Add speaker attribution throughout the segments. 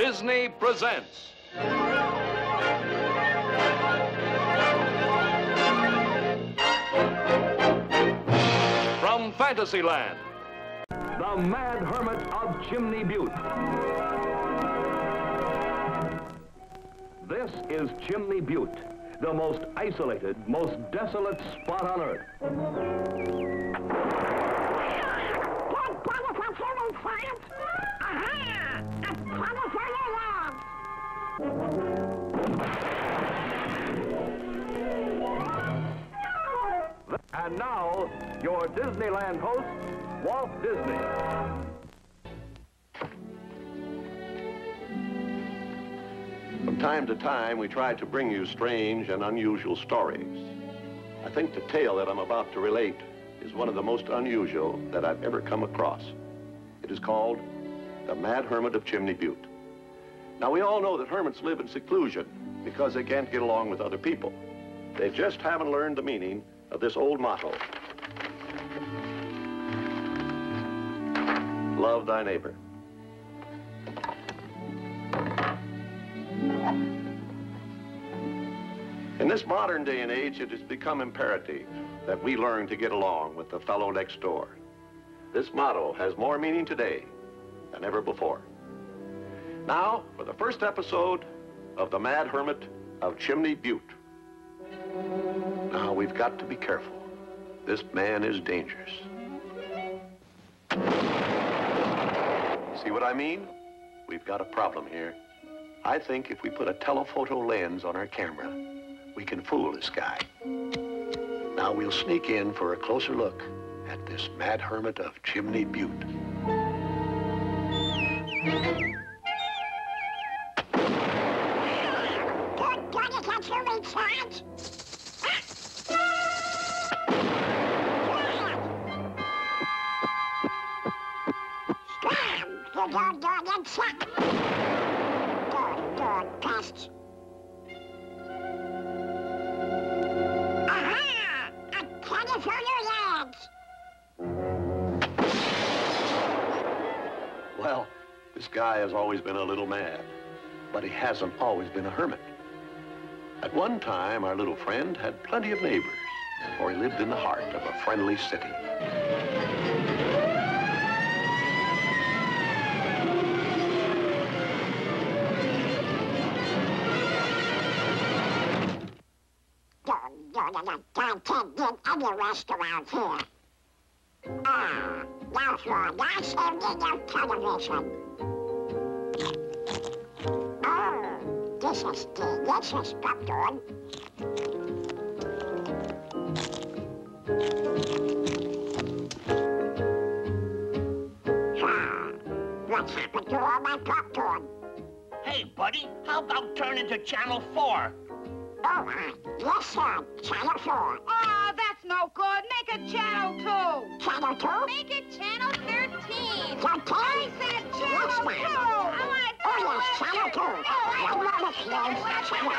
Speaker 1: Disney presents. From Fantasyland, The Mad Hermit of Chimney Butte. This is Chimney Butte, the most isolated, most desolate spot on Earth. And now, your Disneyland host, Walt Disney.
Speaker 2: From time to time, we try to bring you strange and unusual stories. I think the tale that I'm about to relate is one of the most unusual that I've ever come across. It is called The Mad Hermit of Chimney Butte. Now, we all know that hermits live in seclusion because they can't get along with other people. They just haven't learned the meaning of this old motto. Love thy neighbor. In this modern day and age, it has become imperative that we learn to get along with the fellow next door. This motto has more meaning today than ever before. Now, for the first episode of The Mad Hermit of Chimney Butte. Now, we've got to be careful. This man is dangerous. See what I mean? We've got a problem here. I think if we put a telephoto lens on our camera, we can fool this guy. Now we'll sneak in for a closer look at this Mad Hermit of Chimney Butte. Well, this guy has always been a little mad, but he hasn't always been a hermit. At one time, our little friend had plenty of neighbors, for he lived in the heart of a friendly city.
Speaker 3: Can't get any restaurant here. Now for that's evening of television. Oh, this is delicious popcorn. What happened to all my popcorn?
Speaker 4: Hey, buddy, how about turning to Channel 4?
Speaker 3: Oh, yes, sir. Channel 4.
Speaker 5: Oh, that's no good. Make it Channel 2.
Speaker 3: Channel 2?
Speaker 5: Make it Channel 13.
Speaker 3: 13?
Speaker 5: I said Channel 2. I want
Speaker 3: Oh, yes, Channel 2. One moment, please. Channel 2.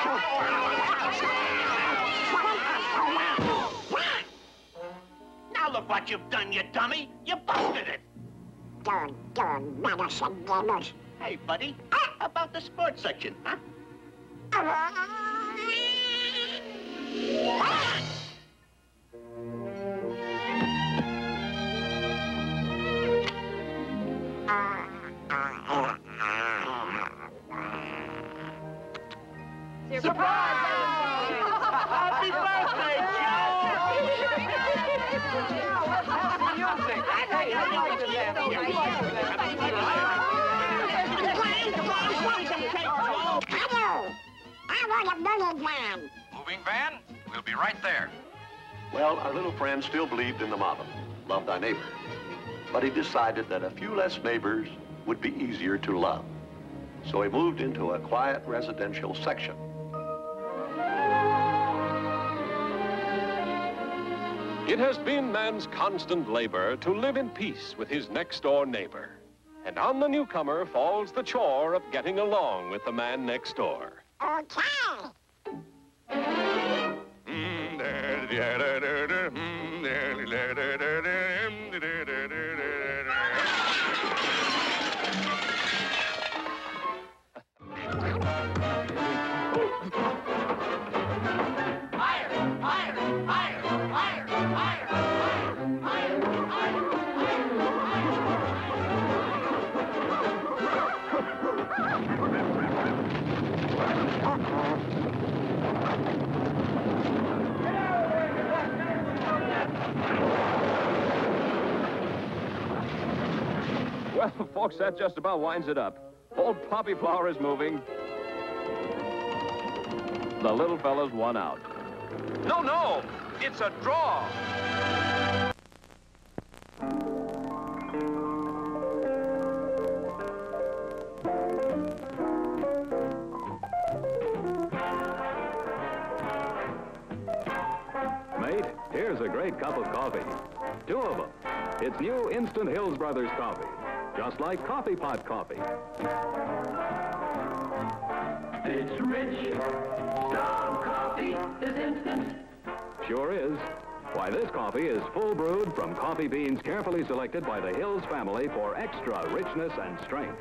Speaker 4: Now look what you've done, you dummy. You busted it.
Speaker 3: Don't medicine gamers.
Speaker 4: Hey, buddy, how about the sports section, huh?
Speaker 5: Surprise!
Speaker 4: Happy birthday,
Speaker 3: Hello! I want a moving van.
Speaker 1: Moving van? We'll be right there.
Speaker 2: Well, our little friend still believed in the motto, love thy neighbor. But he decided that a few less neighbors would be easier to love. So he moved into a quiet residential section.
Speaker 1: It has been man's constant labor to live in peace with his next-door neighbor. And on the newcomer falls the chore of getting along with the man next door.
Speaker 3: Okay.
Speaker 6: Well, folks, that just about winds it up. Old Poppy Flower is moving. The little fella's won out.
Speaker 1: No, it's a draw.
Speaker 6: Mate, here's a great cup of coffee. 2 of them. It's new Instant Hills Brothers coffee. Just like coffee pot coffee.
Speaker 7: It's rich, strong coffee is instant.
Speaker 6: Sure is. Why, this coffee is full brewed from coffee beans carefully selected by the Hills family for extra richness and strength.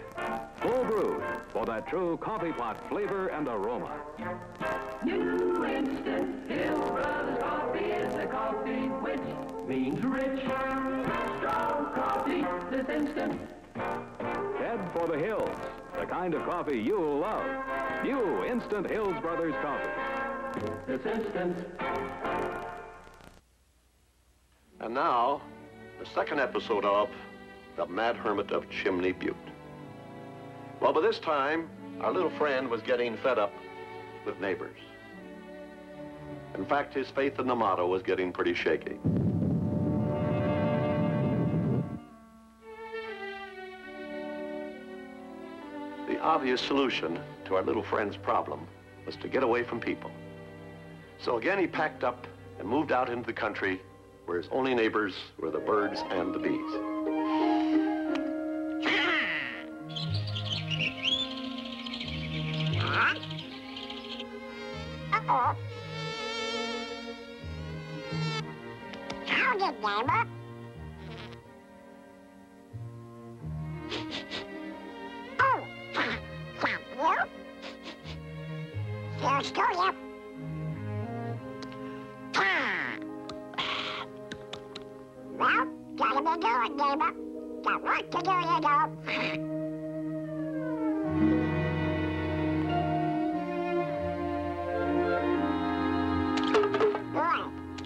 Speaker 6: Full brewed for that true coffee pot flavor and aroma.
Speaker 7: New Instant Hills Brothers coffee is a coffee which means rich, strong coffee is instant.
Speaker 6: Head for the Hills, the kind of coffee you'll love. New Instant Hills Brothers coffee.
Speaker 7: It's instant.
Speaker 2: And now, the second episode of The Mad Hermit of Chimney Butte. Well, by this time, our little friend was getting fed up with neighbors. In fact, his faith in the motto was getting pretty shaky. The obvious solution to our little friend's problem was to get away from people. So again, he packed up and moved out into the country where his only neighbors were the birds and the bees.
Speaker 3: Uh-oh. Howdy, neighbor. Oh, thank you. Here's to you. Well, gotta be doing, neighbor. Got work to do, you know.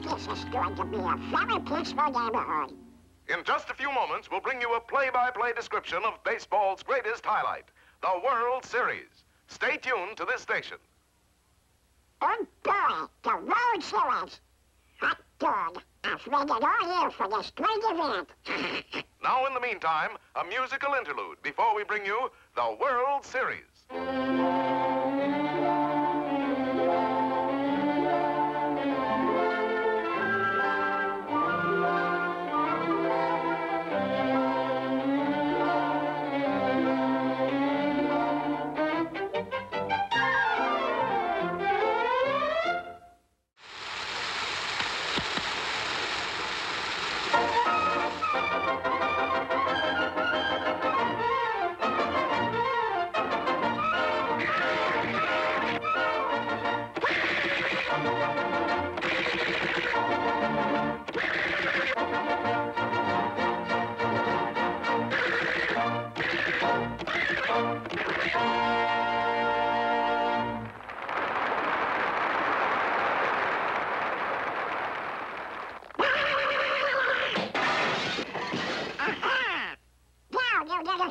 Speaker 3: This is going to be a very peaceful neighborhood.
Speaker 8: In just a few moments, we'll bring you a play-by-play description of baseball's greatest highlight, the World Series. Stay tuned to this station.
Speaker 3: Oh boy, the World Series. Hot dog. I've waited all year for this great event.
Speaker 8: Now, in the meantime, a musical interlude before we bring you the World Series.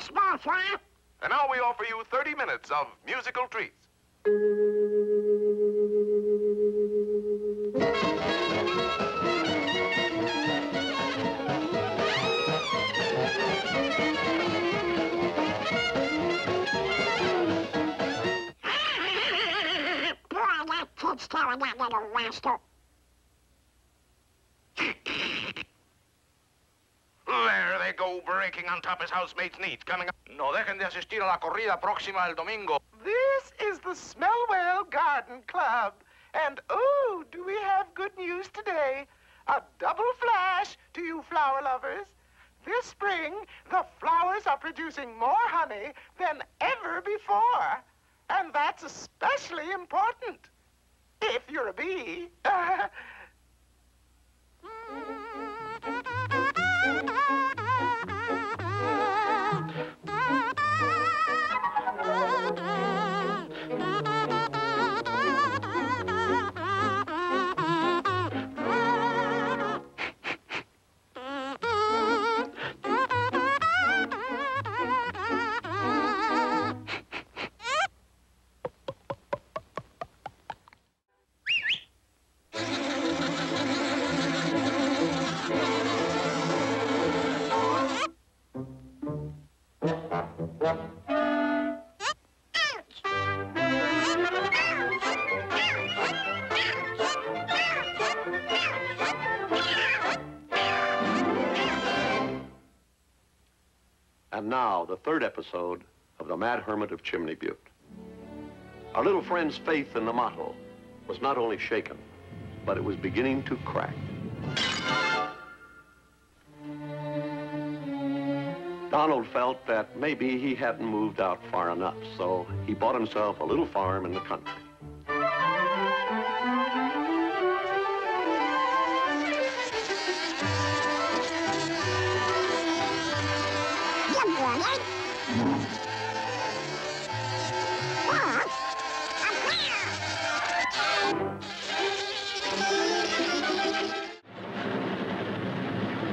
Speaker 3: Small fry.
Speaker 8: And now we offer you 30 minutes of musical treats.
Speaker 3: Boy, that kid's telling that little rascal.
Speaker 8: There they go, breaking on top his housemate's needs, coming up. No dejen de asistir a la corrida próxima el domingo.
Speaker 9: This is the Smellwell Garden Club. And, oh, do we have good news today? A double flash to you flower lovers. This spring, the flowers are producing more honey than ever before. And that's especially important if you're a bee.
Speaker 2: And now, the third episode of The Mad Hermit of Chimney Butte. Our little friend's faith in the motto was not only shaken, but it was beginning to crack. Donald felt that maybe he hadn't moved out far enough, so he bought himself a little farm in the country.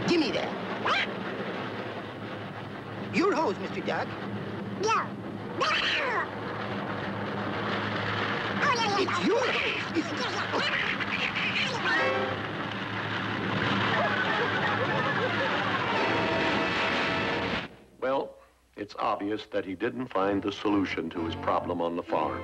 Speaker 9: Give me that. Your hose, Mr. Duck.
Speaker 3: No.
Speaker 9: It's your hose.
Speaker 2: Well, it's obvious that he didn't find the solution to his problem on the farm.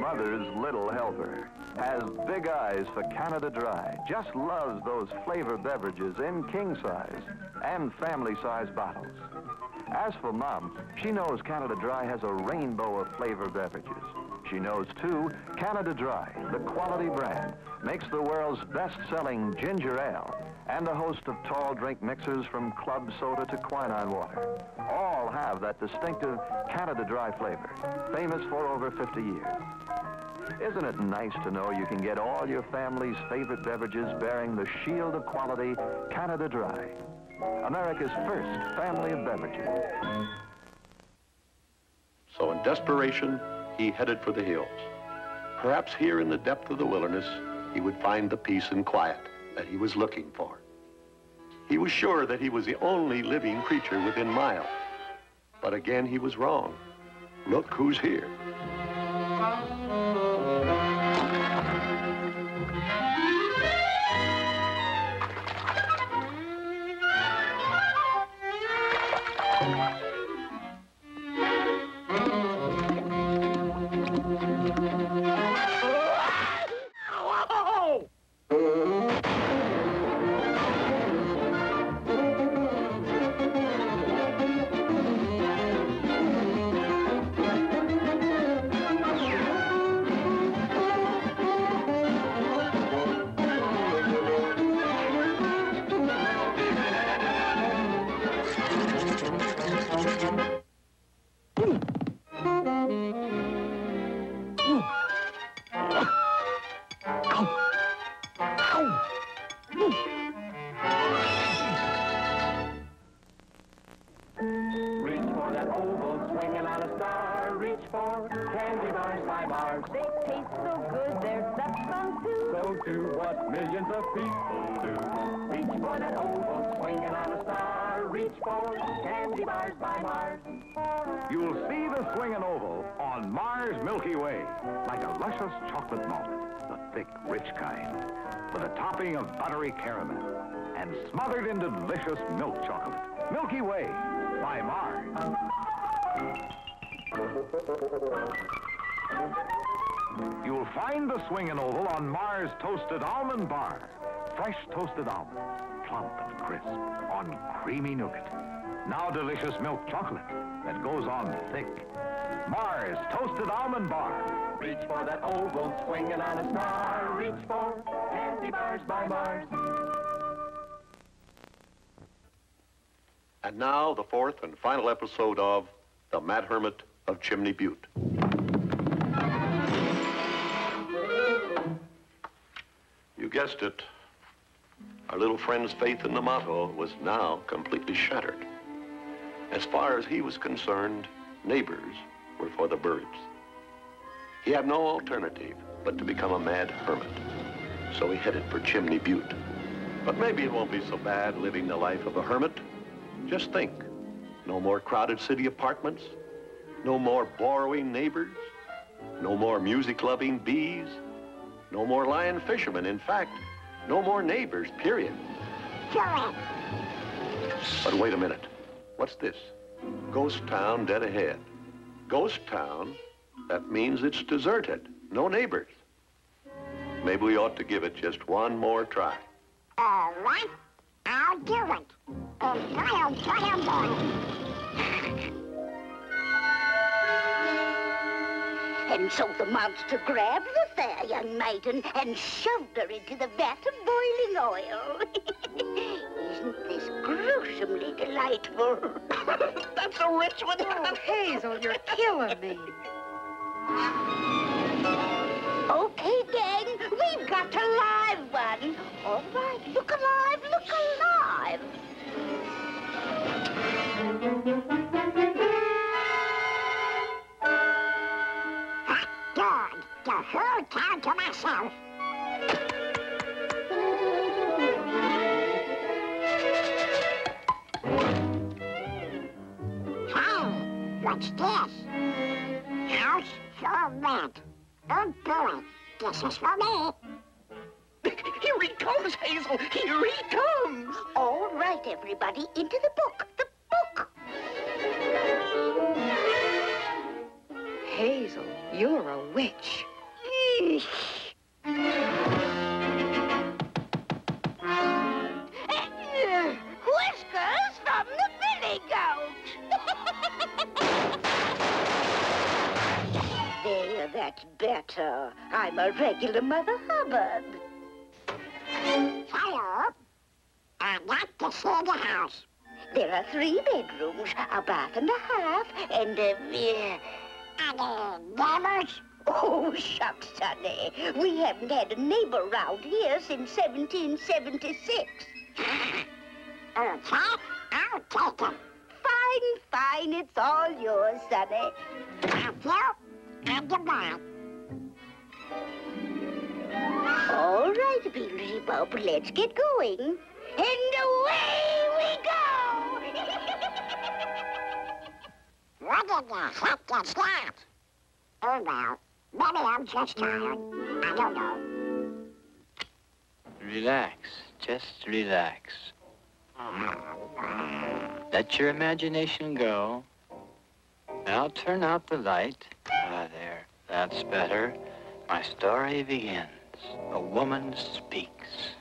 Speaker 6: Mother's little helper has big eyes for Canada Dry. Just loves those flavor beverages in king size and family size bottles. As for Mom, she knows Canada Dry has a rainbow of flavor beverages. She knows, too, Canada Dry, the quality brand, makes the world's best-selling ginger ale and a host of tall drink mixers from club soda to quinine water. All have that distinctive Canada Dry flavor, famous for over 50 years. Isn't it nice to know you can get all your family's favorite beverages bearing the shield of quality Canada Dry, America's first family of beverages?
Speaker 2: So in desperation, he headed for the hills. Perhaps here in the depth of the wilderness, he would find the peace and quiet that he was looking for. He was sure that he was the only living creature within miles. But again, he was wrong. Look who's here.
Speaker 6: You'll see the swinging oval on Mars Milky Way, like a luscious chocolate malt, the thick, rich kind, with a topping of buttery caramel, and smothered in delicious milk chocolate. Milky Way by Mars. You'll find the swinging oval on Mars Toasted Almond Bar. Fresh toasted almond, plump and crisp, on creamy nougat. Now delicious milk chocolate that goes on thick. Mars Toasted Almond Bar.
Speaker 7: Reach for that oval swinging on a star. Reach for Candy Bars by Mars.
Speaker 2: And now, the fourth and final episode of The Mad Hermit of Chimney Butte. You guessed it. Our little friend's faith in the motto was now completely shattered. As far as he was concerned, neighbors were for the birds. He had no alternative but to become a mad hermit. So he headed for Chimney Butte. But maybe it won't be so bad living the life of a hermit. Just think, no more crowded city apartments, no more borrowing neighbors, no more music-loving bees, no more lion fishermen. In fact, no more neighbors, period.
Speaker 3: do it.
Speaker 2: But wait a minute. What's this? Ghost town dead ahead. Ghost town? That means it's deserted. No neighbors. Maybe we ought to give it just one more try.
Speaker 3: All right, I'll do it.
Speaker 10: And so the monster grabbed the fair young maiden and shoved her into the vat of boiling oil. Isn't this gruesomely delightful?
Speaker 4: That's a rich one.
Speaker 5: Oh, Hazel, you're killing me.
Speaker 10: Okay, gang, we've got a live one. All right, look alive, look alive.
Speaker 3: Dog, the whole town to myself. Hey, what's this? House for rent. Oh boy, this is for me.
Speaker 4: Here he comes, Hazel. Here he comes.
Speaker 10: All right, everybody, into the book, the book.
Speaker 5: Hazel, you're a witch.
Speaker 10: Whiskers from the billy goat. There, that's better. I'm a regular Mother Hubbard.
Speaker 3: Hello. I'd like to see the house.
Speaker 10: There are 3 bedrooms, a bath and a half, and
Speaker 3: Any neighbors?
Speaker 10: Oh, shucks, Sonny. We haven't had a neighbor round here since 1776.
Speaker 3: Okay, I'll take it.
Speaker 10: Fine, fine. It's all yours, Sonny.
Speaker 3: Thank you, and goodbye.
Speaker 10: All right, Beelzebub, let's get going. And away we go!
Speaker 3: What in the heck is that? Oh, well, maybe I'm just tired. I don't know.
Speaker 11: Relax. Just relax. Let your imagination go. Now turn out the light. Ah, there. That's better. My story begins. A woman speaks.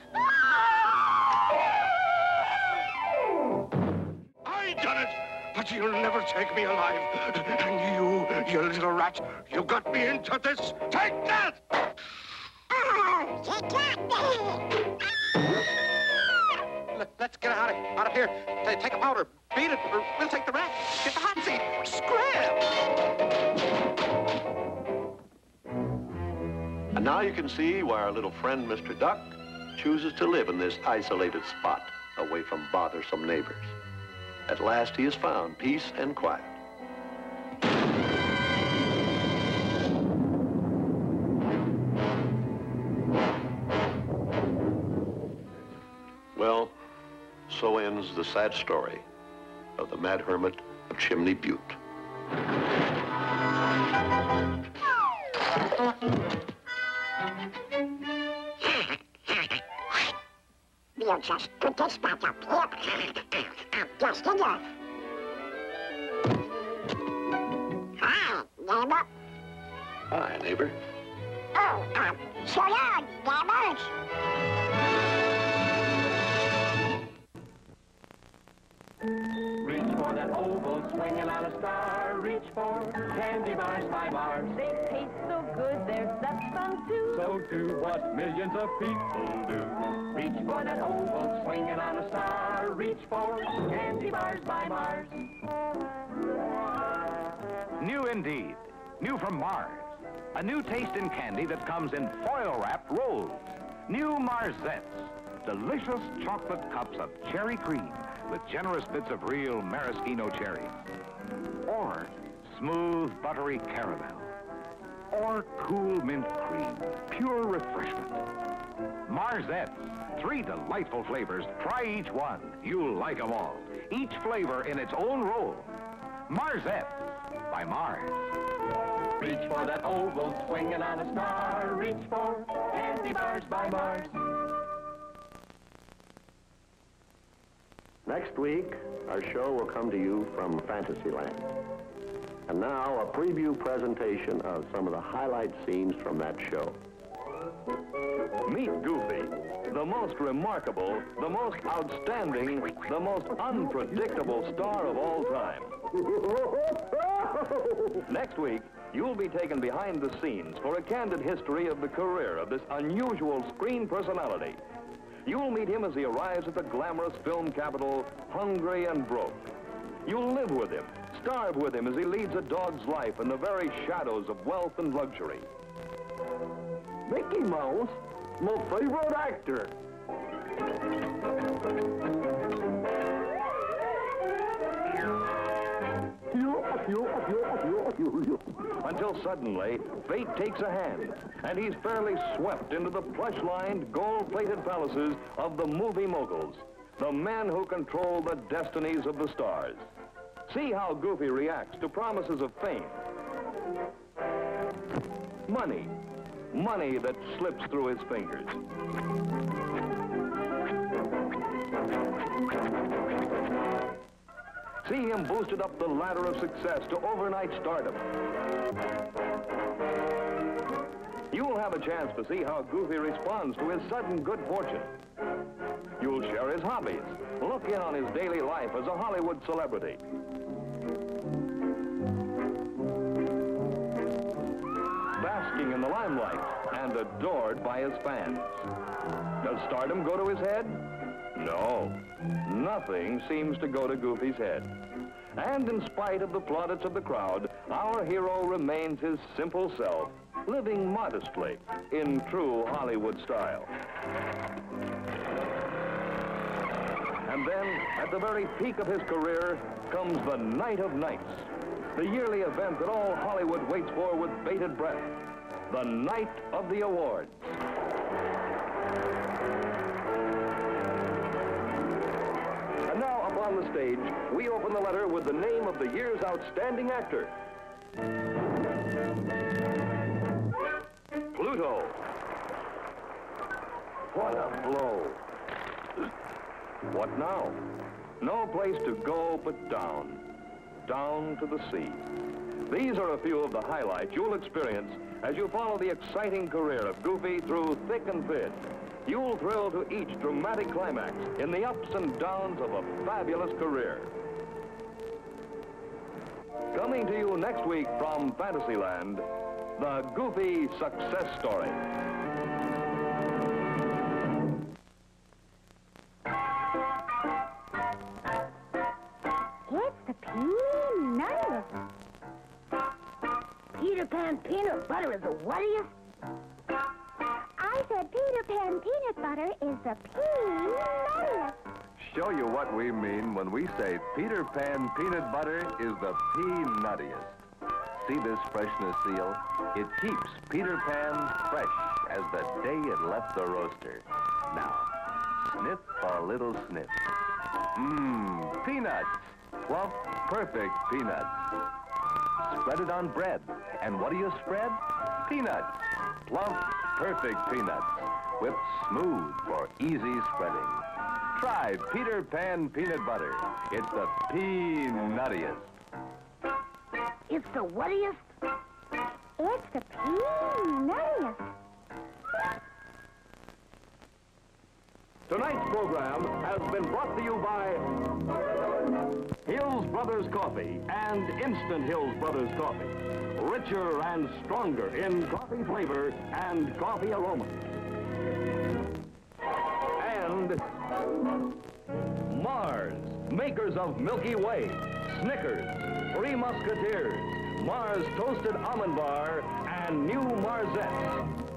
Speaker 12: I done it, but you'll never take me alive. And you little rat, you got me into this. Take that!
Speaker 3: Oh, she got me!
Speaker 12: Let's get out of here. Take a powder, beat it, or we'll take the rat. Get the hot seat. Scram!
Speaker 2: And now you can see why our little friend, Mr. Duck, chooses to live in this isolated spot, away from bothersome neighbors. At last he has found peace and quiet. Well, so ends the sad story of the Mad Hermit of Chimney Butte.
Speaker 3: We'll just put this back up here. Just enough. Hi, neighbor.
Speaker 2: Hi, neighbor.
Speaker 3: Oh, so long, neighbors.
Speaker 7: Reach for that oval swinging on a star. Reach for candy bars by bars.
Speaker 13: They taste so good, there's that fun too.
Speaker 7: So do what millions of people do. Reach for that oval swinging on a star. Reach for candy bars by Mars.
Speaker 6: New indeed. New from Mars. A new taste in candy that comes in foil-wrapped rolls. New Marzettes. Delicious chocolate cups of cherry cream with generous bits of real maraschino cherry. Or smooth, buttery caramel. Or cool mint cream. Pure refreshment. Marzettes. 3 delightful flavors. Try each one. You'll like them all. Each flavor in its own roll. Marzettes by Mars.
Speaker 7: Reach for that oval swinging on a star. Reach for candy bars by Mars.
Speaker 2: Next week, our show will come to you from Fantasyland. And now, a preview presentation of some of the highlight scenes from that show.
Speaker 6: Meet Goofy, the most remarkable, the most outstanding, the most unpredictable star of all time. Next week, you'll be taken behind the scenes for a candid history of the career of this unusual screen personality. You'll meet him as he arrives at the glamorous film capital, hungry and broke. You'll live with him, starve with him as he leads a dog's life in the very shadows of wealth and luxury.
Speaker 14: Mickey Mouse, my favorite actor.
Speaker 6: Until suddenly, fate takes a hand, and he's fairly swept into the plush-lined, gold-plated palaces of the movie moguls, the men who control the destinies of the stars. See how Goofy reacts to promises of fame. Money. Money that slips through his fingers. See him boosted up the ladder of success to overnight stardom. You'll have a chance to see how Goofy responds to his sudden good fortune. You'll share his hobbies, look in on his daily life as a Hollywood celebrity. Basking in the limelight and adored by his fans. Does stardom go to his head? No, nothing seems to go to Goofy's head. And in spite of the plaudits of the crowd, our hero remains his simple self, living modestly in true Hollywood style. And then, at the very peak of his career, comes the Night of Nights, the yearly event that all Hollywood waits for with bated breath, the Night of the Awards. And now, up on the stage, we open the letter with the name of the year's outstanding actor. Pluto. What a blow. What now? No place to go but down. Down to the sea. These are a few of the highlights you'll experience as you follow the exciting career of Goofy through thick and thin. You'll thrill to each dramatic climax in the ups and downs of a fabulous career. Coming to you next week from Fantasyland, the Goofy Success Story.
Speaker 3: It's the peanut. Peter Pan peanut butter is the whattiest? I said Peter Pan peanut butter is the peanuttiest.
Speaker 15: Show you what we mean when we say Peter Pan peanut butter is the peanuttiest. See this freshness seal? It keeps Peter Pan fresh as the day it left the roaster. Now, sniff a little sniff. Mmm, peanuts. Plump, perfect peanuts. Spread it on bread. And what do you spread? Peanuts. Plump, perfect peanuts. Whipped smooth for easy spreading. Try Peter Pan peanut butter. It's the peanuttiest.
Speaker 3: It's the whattiest? It's the peanuttiest.
Speaker 6: Tonight's program has been brought to you by Hills Brothers Coffee and Instant Hills Brothers Coffee. Richer and stronger in coffee flavor and coffee aroma. And Mars, makers of Milky Way, Snickers, Three Musketeers, Mars Toasted Almond Bar, and new Marzettes.